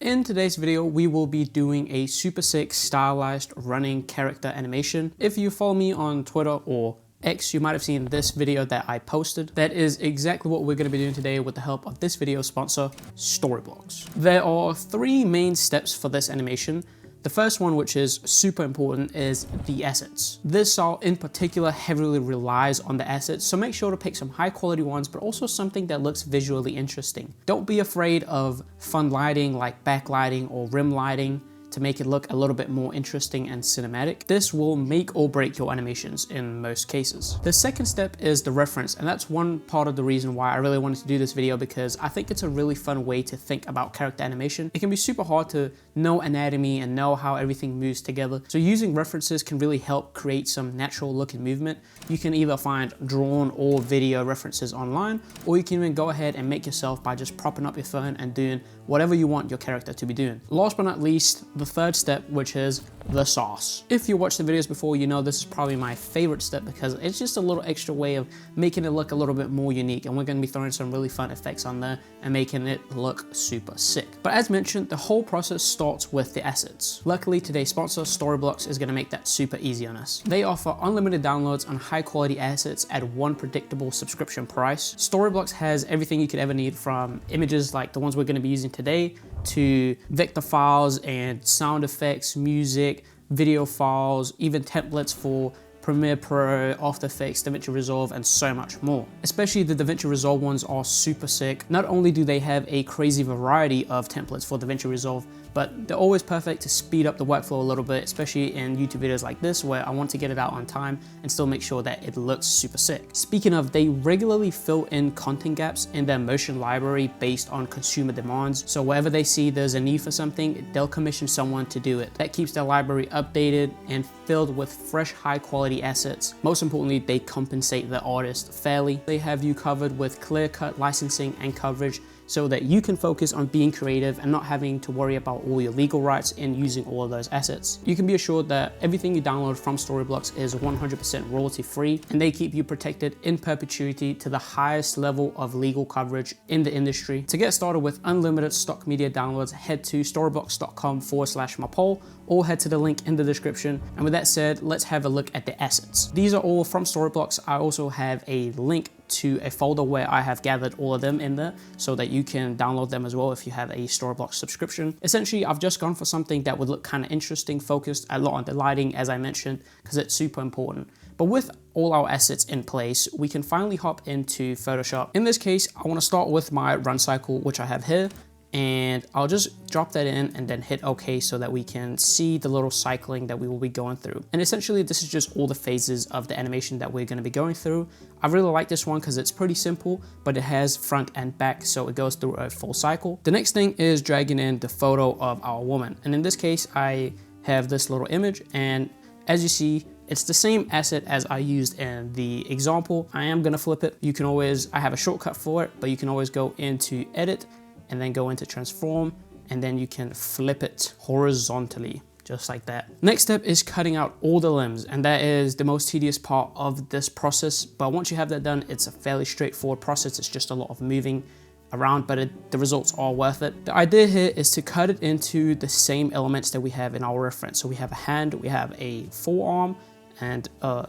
In today's video, we will be doing a super sick stylized running character animation. If you follow me on Twitter or X, you might have seen this video that I posted. That is exactly what we're going to be doing today with the help of this video sponsor, Storyblocks. There are three main steps for this animation. The first one, which is super important, is the assets. This style in particular heavily relies on the assets, so make sure to pick some high quality ones, but also something that looks visually interesting. Don't be afraid of fun lighting like backlighting or rim lighting to make it look a little bit more interesting and cinematic. This will make or break your animations in most cases. The second step is the reference, and that's one part of the reason why I really wanted to do this video, because I think it's a really fun way to think about character animation. It can be super hard to know anatomy and know how everything moves together, so using references can really help create some natural looking movement. You can either find drawn or video references online, or you can even go ahead and make yourself by just propping up your phone and doing whatever you want your character to be doing. Last but not least, the third step, which is the sauce. If you watched the videos before, you know this is probably my favorite step because it's just a little extra way of making it look a little bit more unique, and we're going to be throwing some really fun effects on there and making it look super sick. But as mentioned, the whole process starts with the assets. Luckily, today's sponsor, Storyblocks, is going to make that super easy on us. They offer unlimited downloads on high quality assets at one predictable subscription price. Storyblocks has everything you could ever need, from images like the ones we're going to be using today to vector files and sound effects, music, video files, even templates for Premiere Pro, After Effects, DaVinci Resolve, and so much more. Especially the DaVinci Resolve ones are super sick. Not only do they have a crazy variety of templates for DaVinci Resolve, but they're always perfect to speed up the workflow a little bit, especially in YouTube videos like this where I want to get it out on time and still make sure that it looks super sick. Speaking of, they regularly fill in content gaps in their motion library based on consumer demands. So wherever they see there's a need for something, they'll commission someone to do it. That keeps their library updated and filled with fresh, high quality assets. Most importantly, they compensate the artist fairly. They have you covered with clear-cut licensing and coverage, so that you can focus on being creative and not having to worry about all your legal rights in using all of those assets. You can be assured that everything you download from Storyblocks is 100% royalty free, and they keep you protected in perpetuity to the highest level of legal coverage in the industry. To get started with unlimited stock media downloads, head to storyblocks.com/Mapal or head to the link in the description. And with that said, let's have a look at the assets. These are all from Storyblocks. I also have a link to a folder where I have gathered all of them in there so that you can download them as well if you have a Storyblocks subscription. Essentially, I've just gone for something that would look kind of interesting, focused a lot on the lighting, as I mentioned, because it's super important. But with all our assets in place, we can finally hop into Photoshop. In this case, I want to start with my run cycle, which I have here, and I'll just drop that in and then hit OK so that we can see the little cycling that we will be going through. And essentially, this is just all the phases of the animation that we're going to be going through. I really like this one because it's pretty simple, but it has front and back, so it goes through a full cycle. The next thing is dragging in the photo of our woman. And in this case, I have this little image, and as you see, it's the same asset as I used in the example. I am going to flip it. You can always, I have a shortcut for it, but you can always go into Edit and then go into Transform, and then you can flip it horizontally, just like that. Next step is cutting out all the limbs, and that is the most tedious part of this process. But once you have that done, it's a fairly straightforward process. It's just a lot of moving around, but the results are worth it. The idea here is to cut it into the same elements that we have in our reference. So we have a hand, we have a forearm, and a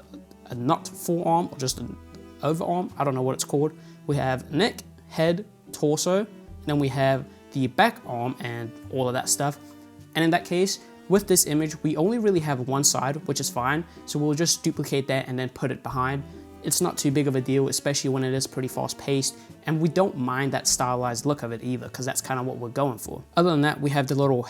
not forearm, or just an overarm, I don't know what it's called. We have neck, head, torso, then we have the back arm and all of that stuff. And in that case, with this image, we only really have one side, which is fine. So we'll just duplicate that and then put it behind. It's not too big of a deal, especially when it is pretty fast paced. And we don't mind that stylized look of it either, because that's kind of what we're going for. Other than that, we have the little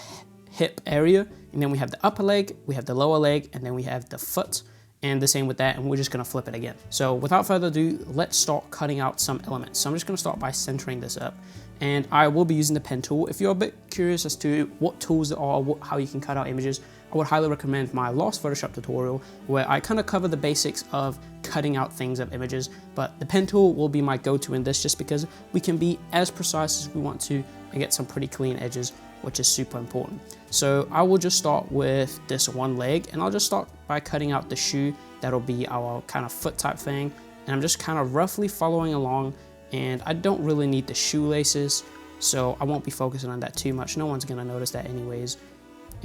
hip area, and then we have the upper leg, we have the lower leg, and then we have the foot. And the same with that, and we're just gonna flip it again. So without further ado, let's start cutting out some elements. So I'm just gonna start by centering this up, and I will be using the pen tool. If you're a bit curious as to what tools there are, how you can cut out images, I would highly recommend my last Photoshop tutorial where I kind of cover the basics of cutting out things of images, but the pen tool will be my go-to in this just because we can be as precise as we want to and get some pretty clean edges, which is super important. So I will just start with this one leg, and I'll just start by cutting out the shoe. That'll be our kind of foot type thing. And I'm just kind of roughly following along, and I don't really need the shoelaces. so I won't be focusing on that too much. No one's gonna notice that anyways.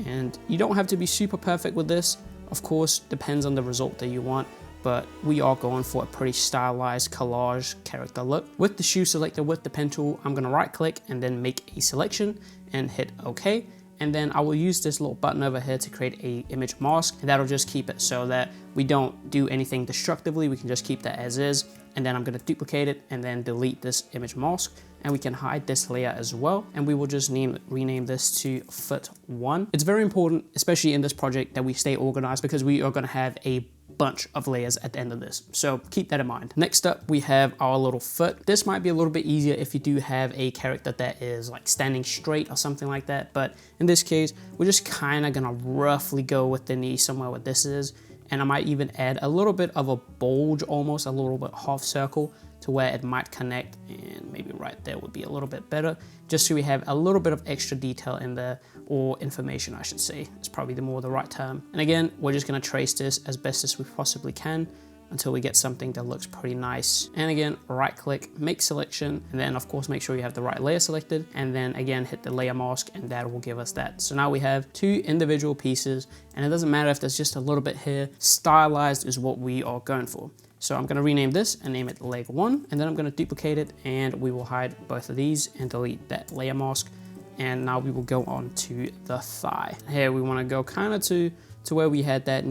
And you don't have to be super perfect with this. Of course, depends on the result that you want, but we are going for a pretty stylized collage character look. With the shoe selector with the pen tool, I'm gonna right click and then make a selection and hit OK. And then I will use this little button over here to create a image mask, and that'll just keep it so that we don't do anything destructively. We can just keep that as is. And then I'm gonna duplicate it and then delete this image mask, and we can hide this layer as well. And we will just rename this to Fit 1. It's very important, especially in this project, that we stay organized because we are gonna have a bunch of layers at the end of this, so keep that in mind. Next up, we have our little foot. This might be a little bit easier if you do have a character that is like standing straight or something like that, but in this case, we're just kind of gonna roughly go with the knee somewhere where this is, and I might even add a little bit of a bulge, almost a little bit half circle, to where it might connect, and maybe right there would be a little bit better, just so we have a little bit of extra detail in there, or information I should say. It's probably the right term. And again, we're just gonna trace this as best as we possibly can until we get something that looks pretty nice. And again, right click, make selection, and then of course make sure you have the right layer selected, and then again hit the layer mask, and that will give us that. So now we have two individual pieces, and it doesn't matter if there's just a little bit here. Stylized is what we are going for. So I'm gonna rename this and name it leg 1, and then I'm gonna duplicate it, and we will hide both of these and delete that layer mask. And now we will go on to the thigh. Here we wanna go kind of to where we had that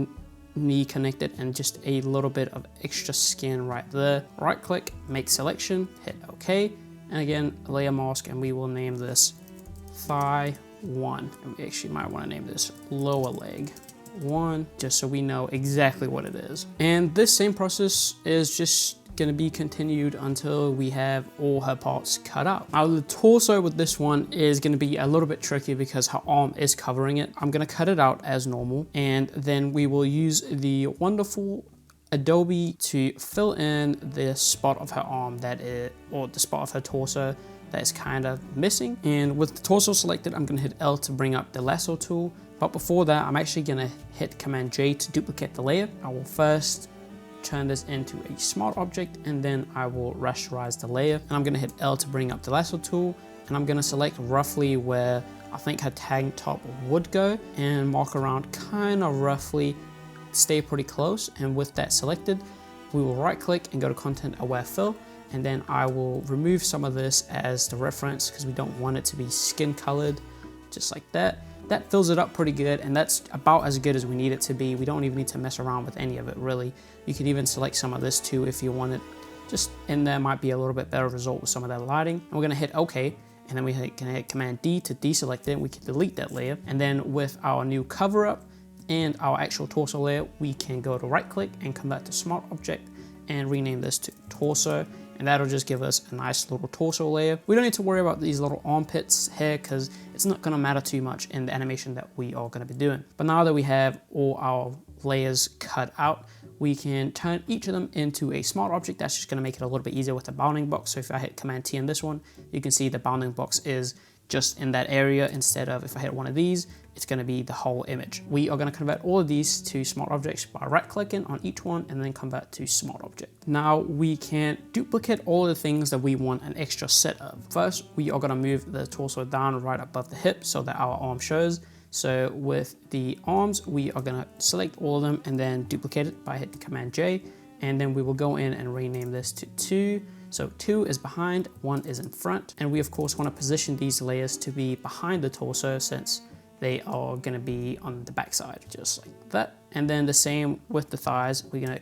knee connected, and just a little bit of extra skin right there. Right click, make selection, hit OK, and again, layer mask, and we will name this thigh 1. And we actually might wanna name this lower leg 1, just so we know exactly what it is. And this same process is just gonna be continued until we have all her parts cut out. Now the torso with this one is gonna be a little bit tricky because her arm is covering it. I'm gonna cut it out as normal, and then we will use the wonderful Adobe to fill in the spot of her arm or the spot of her torso that is kind of missing. And with the torso selected, I'm gonna hit L to bring up the lasso tool. But before that, I'm actually gonna hit Command J to duplicate the layer. I will first turn this into a smart object, and then I will rasterize the layer. And I'm gonna hit L to bring up the lasso tool, and I'm gonna select roughly where I think her tank top would go, and mark around kind of roughly, stay pretty close. And with that selected, we will right click and go to Content Aware Fill, and then I will remove some of this as the reference because we don't want it to be skin colored, just like that. That fills it up pretty good, and that's about as good as we need it to be. We don't even need to mess around with any of it really. You could even select some of this too if you want it. Just in there might be a little bit better result with some of that lighting. And we're gonna hit OK, and then we can hit Command D to deselect it, and we can delete that layer. And then with our new cover up and our actual torso layer, we can go to right click and convert to Smart Object and rename this to Torso. And that'll just give us a nice little torso layer. We don't need to worry about these little armpits here because it's not gonna matter too much in the animation that we are gonna be doing. But now that we have all our layers cut out, we can turn each of them into a smart object. That's just gonna make it a little bit easier with the bounding box. So if I hit Command T on this one, you can see the bounding box is just in that area instead of if I hit one of these, it's gonna be the whole image. We are gonna convert all of these to smart objects by right clicking on each one and then convert to smart object. Now we can duplicate all of the things that we want an extra set of. First, we are gonna move the torso down right above the hip so that our arm shows. So with the arms, we are gonna select all of them and then duplicate it by hitting Command J. And then we will go in and rename this to 2. So 2 is behind, 1 is in front. And we of course wanna position these layers to be behind the torso since they are gonna be on the back side, just like that. And then the same with the thighs, we're gonna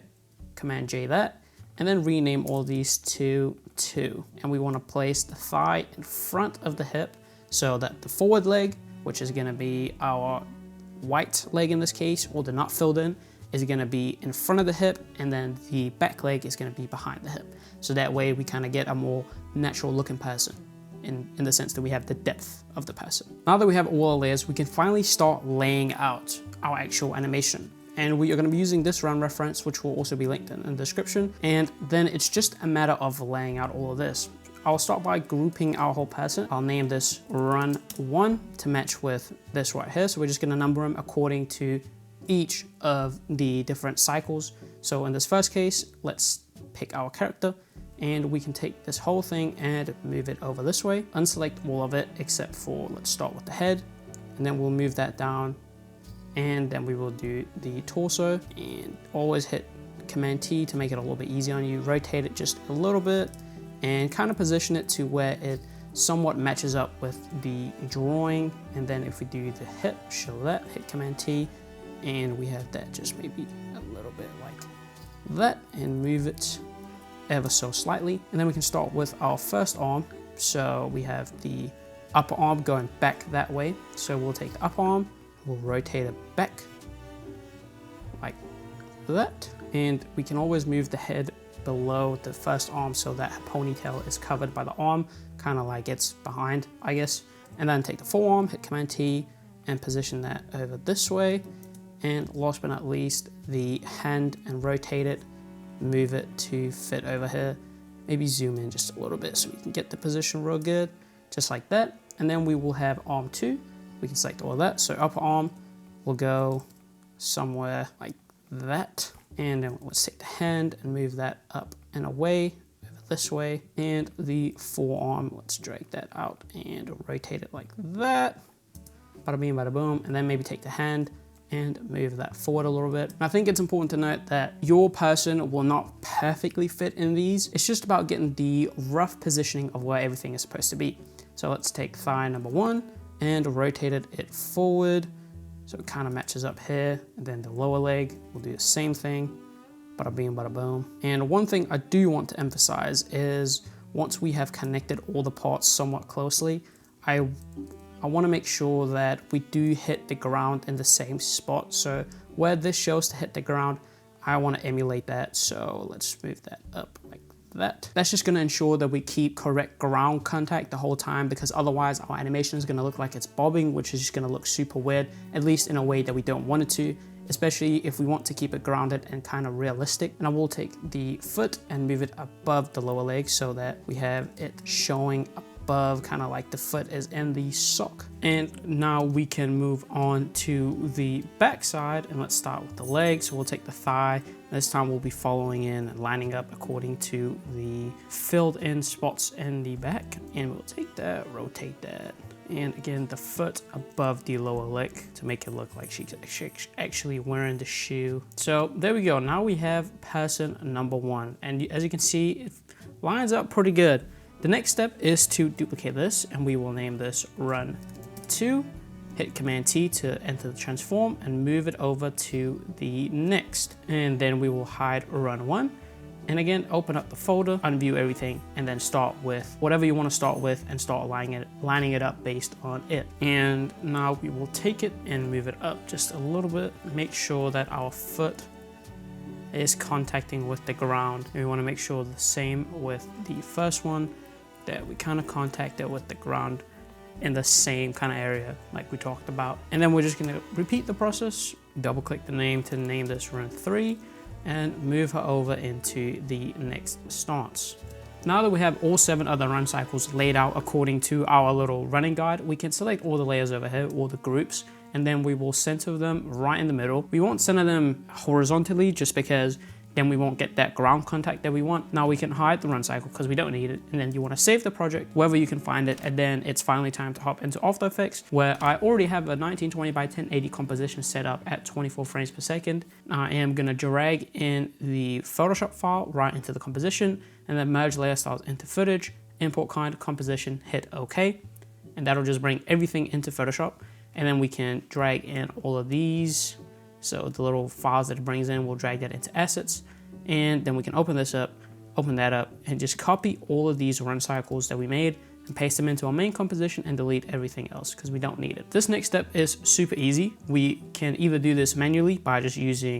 Command J that, and then rename all these to 2. And we wanna place the thigh in front of the hip so that the forward leg, which is gonna be our white leg in this case, or the not filled in, is gonna be in front of the hip, and then the back leg is gonna be behind the hip. So that way we kind of get a more natural looking person in the sense that we have the depth of the person. Now that we have all our layers, we can finally start laying out our actual animation. And we are gonna be using this run reference, which will also be linked in the description. And then it's just a matter of laying out all of this. I'll start by grouping our whole person. I'll name this Run 1 to match with this right here. So we're just gonna number them according to each of the different cycles. So in this first case, let's pick our character and we can take this whole thing and move it over this way. Unselect all of it except for, let's start with the head, and then we'll move that down, and then we will do the torso, and always hit Command T to make it a little bit easier on you. Rotate it just a little bit and kind of position it to where it somewhat matches up with the drawing. And then if we do the hip, show that, hit Command T, and we have that just maybe a little bit like that, and move it ever so slightly. And then we can start with our first arm. So we have the upper arm going back that way. So we'll take the upper arm, we'll rotate it back like that. And we can always move the head below the first arm so that ponytail is covered by the arm, kind of like it's behind, I guess. And then take the forearm, hit Command T, and position that over this way. And last but not least, the hand, and rotate it, move it to fit over here. Maybe zoom in just a little bit so we can get the position real good, just like that. And then we will have arm 2. We can select all of that. So upper arm will go somewhere like that. And then let's take the hand and move that up and away, over this way. And the forearm, let's drag that out and rotate it like that. Bada bing, bada boom. And then maybe take the hand and move that forward a little bit. And I think it's important to note that your person will not perfectly fit in these. It's just about getting the rough positioning of where everything is supposed to be. So let's take thigh number 1 and rotate it forward, so it kind of matches up here. And then the lower leg, we'll do the same thing. Bada bing, bada boom. And one thing I do want to emphasize is once we have connected all the parts somewhat closely, I want to make sure that we do hit the ground in the same spot. So where this shows to hit the ground, I want to emulate that. So let's move that up like that. That's just going to ensure that we keep correct ground contact the whole time, because otherwise our animation is going to look like it's bobbing, which is just going to look super weird, at least in a way that we don't want it to, especially if we want to keep it grounded and kind of realistic. And I will take the foot and move it above the lower leg so that we have it showing above, kind of like the foot is in the sock. And now we can move on to the back side, and let's start with the leg. So we'll take the thigh. This time we'll be following in and lining up according to the filled in spots in the back. And we'll take that, rotate that. And again, the foot above the lower leg to make it look like she's actually wearing the shoe. So there we go. Now we have person number 1. And as you can see, it lines up pretty good. The next step is to duplicate this, and we will name this Run 2. Hit Command T to enter the transform and move it over to the next. And then we will hide Run 1. And again, open up the folder, unview everything, and then start with whatever you want to start with and start lining it up based on it. And now we will take it and move it up just a little bit. Make sure that our foot is contacting with the ground. And we want to make sure the same with the first one, that we kind of contact it with the ground in the same kind of area like we talked about. And then we're just going to repeat the process, double click the name to name this Run 3, and move her over into the next stance. Now that we have all 7 other run cycles laid out according to our little running guide, we can select all the layers over here, all the groups, and then we will center them right in the middle. We won't center them horizontally just because then we won't get that ground contact that we want. Now we can hide the run cycle because we don't need it. And then you want to save the project wherever you can find it. And then it's finally time to hop into After Effects, where I already have a 1920 by 1080 composition set up at 24 frames per second. I am going to drag in the Photoshop file right into the composition, and then merge layer styles into footage, import kind, composition, hit OK. And that'll just bring everything into Photoshop. And then we can drag in all of these. So the little files that it brings in, we'll drag that into assets. And then we can open this up, open that up, and just copy all of these run cycles that we made and paste them into our main composition and delete everything else because we don't need it. This next step is super easy. We can either do this manually by just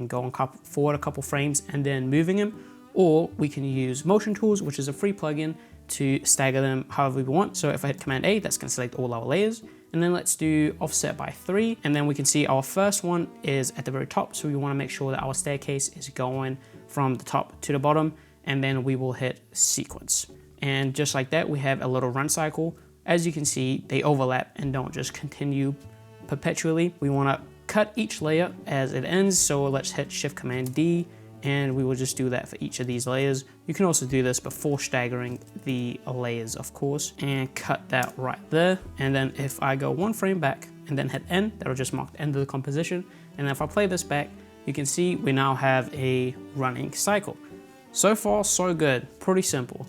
going forward a couple frames and then moving them, or we can use Motion Tools, which is a free plugin, to stagger them however we want. So if I hit Command A, that's going to select all our layers. And then let's do offset by 3. And then we can see our first one is at the very top. So we want to make sure that our staircase is going from the top to the bottom. And then we will hit sequence. And just like that, we have a little run cycle. As you can see, they overlap and don't just continue perpetually. We want to cut each layer as it ends. So let's hit Shift Command D and we will just do that for each of these layers. You can also do this before staggering the layers, of course, and cut that right there. And then if I go one frame back and then hit end, that'll just mark the end of the composition. And if I play this back, you can see we now have a running cycle. So far, so good, pretty simple.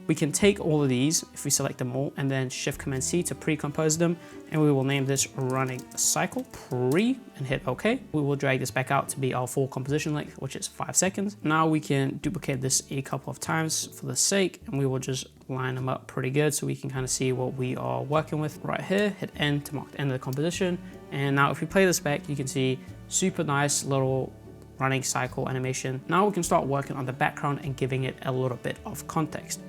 We can take all of these, if we select them all, and then Shift-Command-C to pre-compose them, and we will name this running cycle pre and hit OK. We will drag this back out to be our full composition length, which is 5 seconds. Now we can duplicate this a couple of times for the sake, and we will just line them up pretty good so we can kind of see what we are working with. Right here, hit end to mark the end of the composition. And now if we play this back, you can see super nice little running cycle animation. Now we can start working on the background and giving it a little bit of context.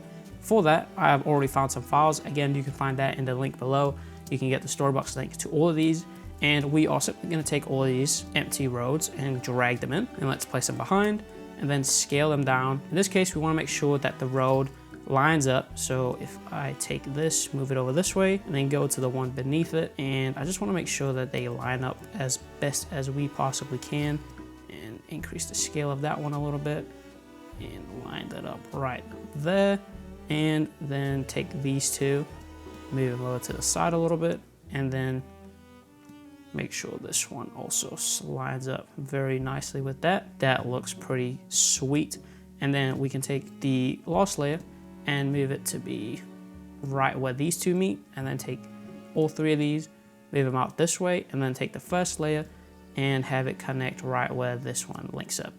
For that, I have already found some files. Again, you can find that in the link below. You can get the Storybox link to all of these. And we are simply going to take all of these empty roads and drag them in. And let's place them behind and then scale them down. In this case, we want to make sure that the road lines up. So if I take this, move it over this way, and then go to the one beneath it. And I just want to make sure that they line up as best as we possibly can. And increase the scale of that one a little bit. And line that up right there. And then take these two, move them over to the side a little bit, and then make sure this one also slides up very nicely with that. That looks pretty sweet. And then we can take the last layer and move it to be right where these two meet, and then take all three of these, move them out this way, and then take the first layer and have it connect right where this one links up.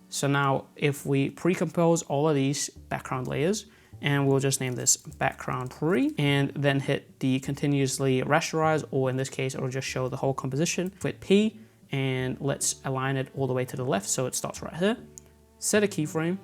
So now if we pre-compose all of these background layers, and we'll just name this background pre, and then hit the continuously rasterize, or in this case, it'll just show the whole composition. Hit P, and let's align it all the way to the left so it starts right here. Set a keyframe,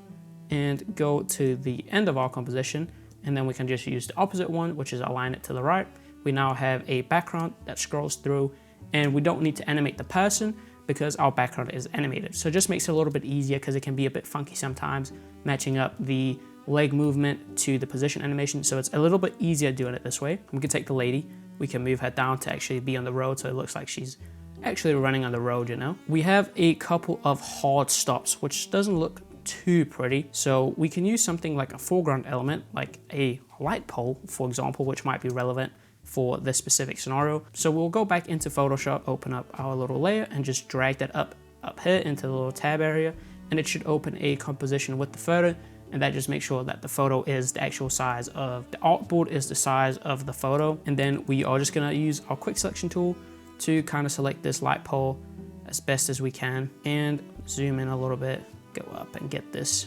and go to the end of our composition, and then we can just use the opposite one, which is align it to the right. We now have a background that scrolls through, and we don't need to animate the person because our background is animated. So it just makes it a little bit easier because it can be a bit funky sometimes, matching up the leg movement to the position animation. So it's a little bit easier doing it this way. We can take the lady, we can move her down to actually be on the road so it looks like she's actually running on the road, you know. We have a couple of hard stops, which doesn't look too pretty. So we can use something like a foreground element, like a light pole, for example, which might be relevant for this specific scenario. So we'll go back into Photoshop, open up our little layer, and just drag that up here into the little tab area, and it should open a composition with the photo. And that just makes sure that the photo is the actual size of the artboard is the size of the photo. And then we are just gonna use our quick selection tool to kind of select this light pole as best as we can and zoom in a little bit, go up and get this,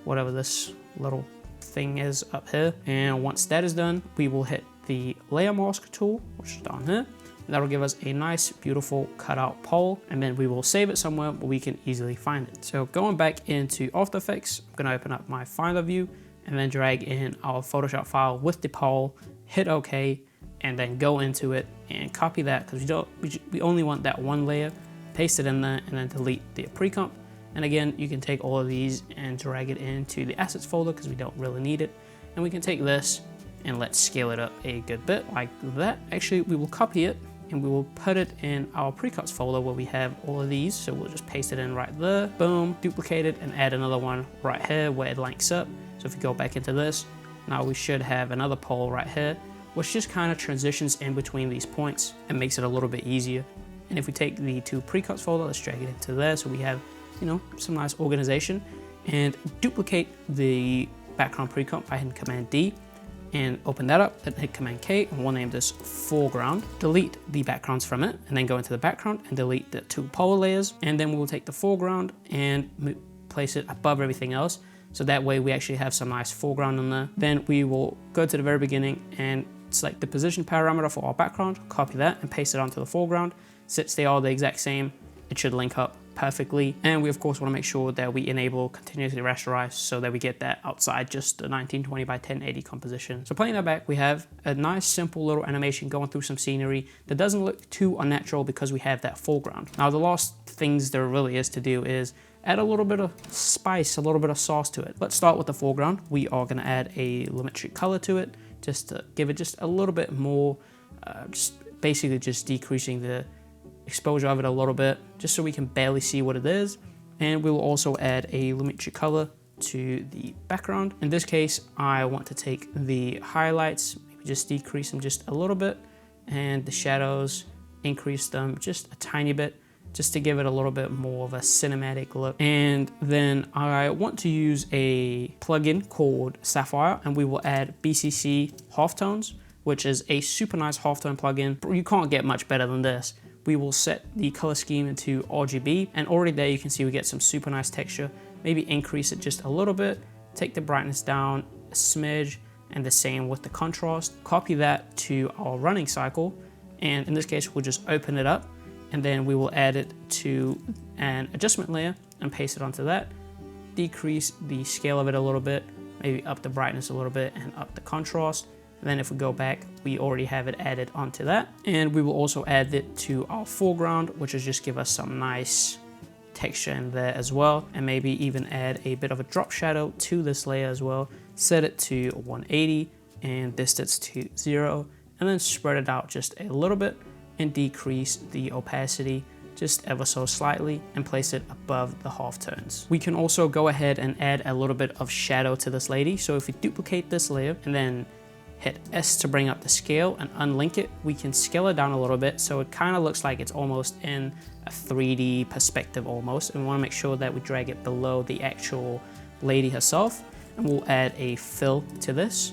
whatever this little thing is up here. And once that is done, we will hit the layer mask tool, which is down here. That'll give us a nice, beautiful cutout pole, and then we will save it somewhere where we can easily find it. So going back into After Effects, I'm gonna open up my Finder view and then drag in our Photoshop file with the pole, hit OK, and then go into it and copy that because we only want that one layer, paste it in there, and then delete the pre-comp. And again, you can take all of these and drag it into the assets folder because we don't really need it. And we can take this and let's scale it up a good bit like that. Actually, we will copy it and we will put it in our precuts folder where we have all of these. So we'll just paste it in right there, boom, duplicate it, and add another one right here where it links up. So if we go back into this, now we should have another pole right here, which just kind of transitions in between these points and makes it a little bit easier. And if we take the two precuts folder, let's drag it into there so we have, you know, some nice organization, and duplicate the background pre-comp by hitting Command D and open that up, then hit Command K, and we'll name this foreground. Delete the backgrounds from it, and then go into the background and delete the two pole layers. And then we will take the foreground and place it above everything else. So that way we actually have some nice foreground in there. Then we will go to the very beginning and select the position parameter for our background, copy that and paste it onto the foreground. Since they are the exact same, it should link up perfectly. And we of course want to make sure that we enable continuously rasterize so that we get that outside just the 1920 by 1080 composition. So playing that back, we have a nice simple little animation going through some scenery that doesn't look too unnatural because we have that foreground. Now the last things there really is to do is add a little bit of spice, a little bit of sauce to it. Let's start with the foreground. We are going to add a lumetri color to it just to give it just a little bit more, just basically just decreasing the exposure of it a little bit, just so we can barely see what it is. And we will also add a lumetri color to the background. In this case, I want to take the highlights, maybe just decrease them just a little bit, and the shadows, increase them just a tiny bit, just to give it a little bit more of a cinematic look. And then I want to use a plugin called Sapphire, and we will add BCC halftones, which is a super nice halftone plugin. You can't get much better than this. We will set the color scheme into RGB, and already there you can see we get some super nice texture. Maybe increase it just a little bit, take the brightness down a smidge, and the same with the contrast. Copy that to our running cycle, and in this case we'll just open it up, and then we will add it to an adjustment layer and paste it onto that. Decrease the scale of it a little bit, maybe up the brightness a little bit and up the contrast. And then if we go back, we already have it added onto that. And we will also add it to our foreground, which is just give us some nice texture in there as well. And maybe even add a bit of a drop shadow to this layer as well. Set it to 180 and distance to 0. And then spread it out just a little bit and decrease the opacity just ever so slightly and place it above the halftones. We can also go ahead and add a little bit of shadow to this lady. So if we duplicate this layer and then hit S to bring up the scale and unlink it, we can scale it down a little bit so it kind of looks like it's almost in a 3D perspective almost. And we want to make sure that we drag it below the actual lady herself. And we'll add a fill to this,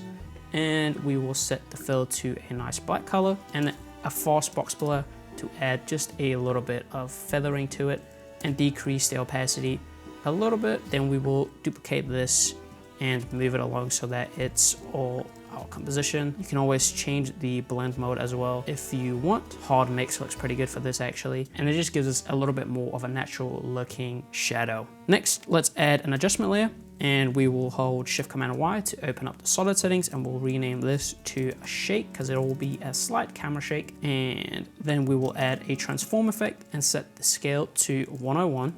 and we will set the fill to a nice black color and a fast box blur to add just a little bit of feathering to it and decrease the opacity a little bit. Then we will duplicate this and move it along so that it's all our composition. You can always change the blend mode as well if you want. Hard mix looks pretty good for this actually, and it just gives us a little bit more of a natural looking shadow. Next, let's add an adjustment layer, and we will hold Shift-Command-Y to open up the solid settings, and we'll rename this to a shake because it will be a slight camera shake. And then we will add a transform effect and set the scale to 101.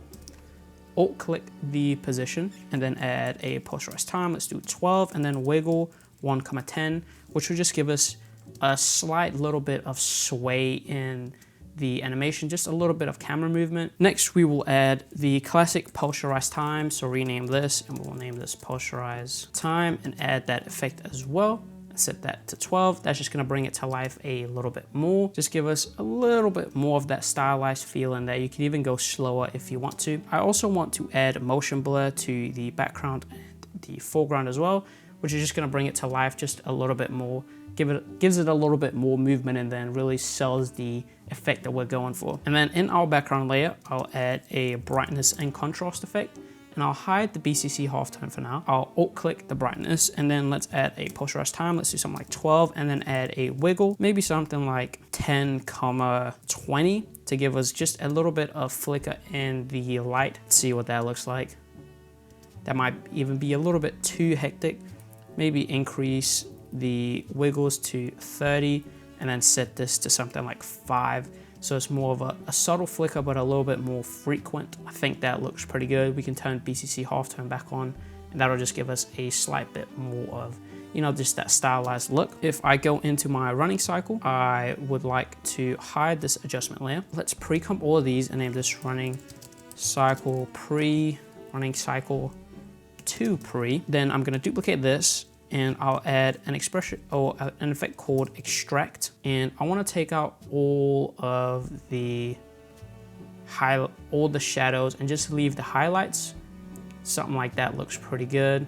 Alt click the position and then add a posterized time. Let's do 12 and then wiggle 1,10, which will just give us a slight little bit of sway in the animation, just a little bit of camera movement. Next, we will add the classic posterized time. So rename this and we'll name this posterized time and add that effect as well. Set that to 12. That's just gonna bring it to life a little bit more. Just give us a little bit more of that stylized feel in there. You can even go slower if you want to. I also want to add motion blur to the background and the foreground as well, which is just gonna bring it to life just a little bit more. Gives it a little bit more movement and then really sells the effect that we're going for. And then in our background layer, I'll add a brightness and contrast effect. And I'll hide the BCC halftone for now. I'll alt click the brightness and then let's add a posterized time. Let's do something like 12 and then add a wiggle, maybe something like 10,20 to give us just a little bit of flicker in the light. Let's see what that looks like. That might even be a little bit too hectic. Maybe increase the wiggles to 30 and then set this to something like 5. So it's more of a subtle flicker, but a little bit more frequent. I think that looks pretty good. We can turn BCC halftone back on, and that'll just give us a slight bit more of, you know, just that stylized look. If I go into my running cycle, I would like to hide this adjustment layer. Let's pre-comp all of these and name this running cycle pre, running cycle 2 pre. Then I'm gonna duplicate this and I'll add an expression or an effect called extract. And I want to take out all of the shadows and just leave the highlights. Something like that looks pretty good.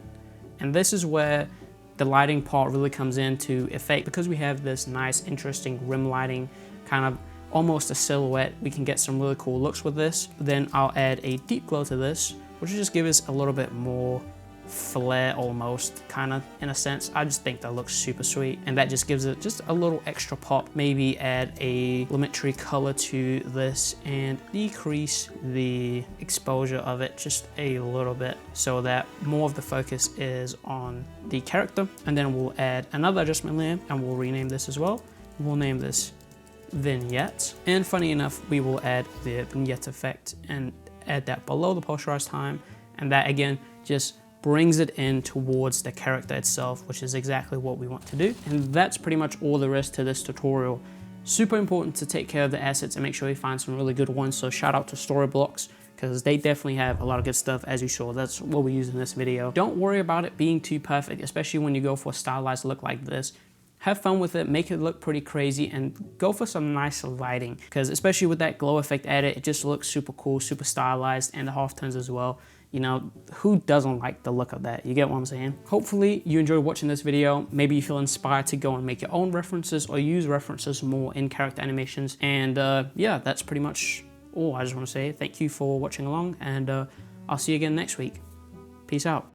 And this is where the lighting part really comes into effect, because we have this nice, interesting rim lighting, kind of almost a silhouette. We can get some really cool looks with this. Then I'll add a deep glow to this, which will just give us a little bit more flare almost, kind of, in a sense. I just think that looks super sweet, and that just gives it just a little extra pop. Maybe add a lumetri color to this and decrease the exposure of it just a little bit so that more of the focus is on the character. And then we'll add another adjustment layer and we'll rename this as well. We'll name this vignette, and funny enough, we will add the vignette effect and add that below the posterized time, and that again just brings it in towards the character itself, which is exactly what we want to do. And that's pretty much all there is to this tutorial. Super important to take care of the assets and make sure you find some really good ones. So shout out to Storyblocks. because they definitely have a lot of good stuff, as you saw. That's what we use in this video. Don't worry about it being too perfect, especially when you go for a stylized look like this. Have fun with it, make it look pretty crazy, and go for some nice lighting, because especially with that glow effect added, it just looks super cool, super stylized, and the half tones as well. You know, who doesn't like the look of that? You get what I'm saying? Hopefully you enjoyed watching this video. Maybe you feel inspired to go and make your own references or use references more in character animations. And yeah, that's pretty much all. I just want to say thank you for watching along, and I'll see you again next week. Peace out.